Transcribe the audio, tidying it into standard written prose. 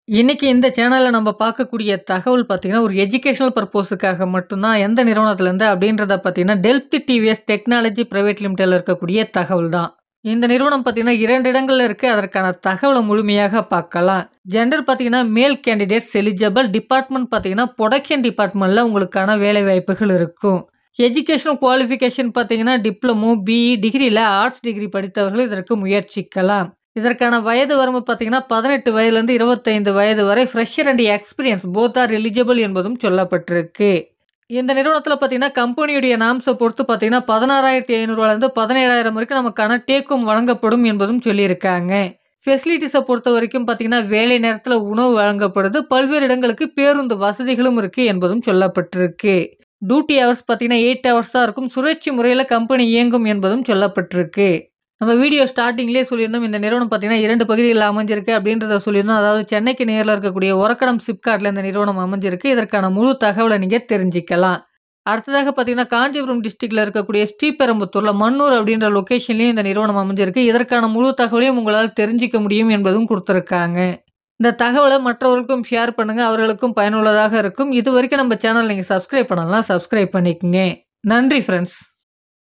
இன்னைக்கு இந்த சேனல்ல நம்ம பார்க்கக்கூடிய தகவல் பார்த்தீங்கன்னா, ஒரு எஜுகேஷனல் பர்ப்போஸுக்காக மட்டும் தான் எந்த நிறுவனத்திலேருந்து அப்படின்றத பார்த்தீங்கன்னா, டெல்ப்ட் டிவிஎஸ் டெக்னாலஜி பிரைவேட் லிமிடெட்ல இருக்கக்கூடிய தகவல் தான். இந்த நிறுவனம் பார்த்தீங்கன்னா 2 இடங்கள்ல இருக்கு. அதற்கான தகவல முழுமையாக பார்க்கலாம். ஜெண்டர் பார்த்தீங்கன்னா, மேல் கேண்டிடேட்ஸ் எலிஜிபிள். டிபார்ட்மெண்ட் பார்த்தீங்கன்னா, புரொடக்ஷன் டிபார்ட்மெண்ட்ல உங்களுக்கான வேலைவாய்ப்புகள் இருக்கும். எஜுகேஷனல் குவாலிஃபிகேஷன் பார்த்தீங்கன்னா, டிப்ளமோ, பிஇ டிகிரில ஆர்ட்ஸ் டிகிரி படித்தவர்கள் இதற்கு முயற்சிக்கலாம். இதற்கான வயது வரம்பு பார்த்தீங்கன்னா, 18 வயதிலிருந்து 25 வயது வரை fresher and experience both are eligible என்பதும் சொல்லப்பட்டிருக்கு. இந்த நிறுவனத்தில பார்த்தீங்கன்னா, கம்பெனியுடைய நார்ம்ஸ பொறுத்து பார்த்தீங்கன்னா, 16,500 17,000 வரைக்கும் நமக்கான டேக் ஹோம் வழங்கப்படும் என்பதும் சொல்லியிருக்காங்க. ஃபெசிலிட்டீஸ பொறுத்தவரைக்கும் பார்த்தீங்கன்னா, வேலை நேரத்தில உணவு வழங்கப்படுது. பல்வேறு இடங்களுக்கு பேருந்து வசதிகளும் இருக்கு என்பதும் சொல்லப்பட்டிருக்கு. டியூட்டி ஹவர்ஸ் பார்த்தீங்கன்னா 8 ஹவர்ஸ் தான் இருக்கும். சுழற்சி முறையில கம்பெனி இயங்கும் என்பதும் சொல்லப்பட்டிருக்கு. நம்ம வீடியோ ஸ்டார்ட்டிங்லேயே சொல்லியிருந்தோம். இந்த நிறுவனம் பார்த்தீங்கன்னா 2 பகுதிகள்ல அமைஞ்சிருக்கு அப்படின்றத சொல்லியிருந்தோம். அதாவது சென்னைக்கு நேர்ல இருக்கக்கூடிய ஒரக்கடம் சிப்காட்ல இந்த நிறுவனம் அமைஞ்சிருக்கு. இதற்கான முழு தகவல நீங்க தெரிஞ்சுக்கலாம். அடுத்ததாக பார்த்தீங்கன்னா, காஞ்சிபுரம் டிஸ்ட்ரிக்ட்ல இருக்கக்கூடிய ஸ்ரீபெரும்புத்தூர்ல மன்னூர் அப்படின்ற லொகேஷன்லயும் இந்த நிறுவனம் அமைஞ்சிருக்கு. இதற்கான முழு தகவலையும் உங்களால தெரிஞ்சுக்க முடியும் என்பதும் குடுத்திருக்காங்க. இந்த தகவல மற்றவர்களுக்கும் ஷேர் பண்ணுங்க. அவர்களுக்கும் பயனுள்ளதாக இருக்கும். இதுவரைக்கும் நம்ம சேனல் நீங்க சப்ஸ்கிரைப் பண்ணலனா சப்ஸ்கிரைப் பண்ணிக்கங்க. நன்றி ஃபிரெண்ட்ஸ்.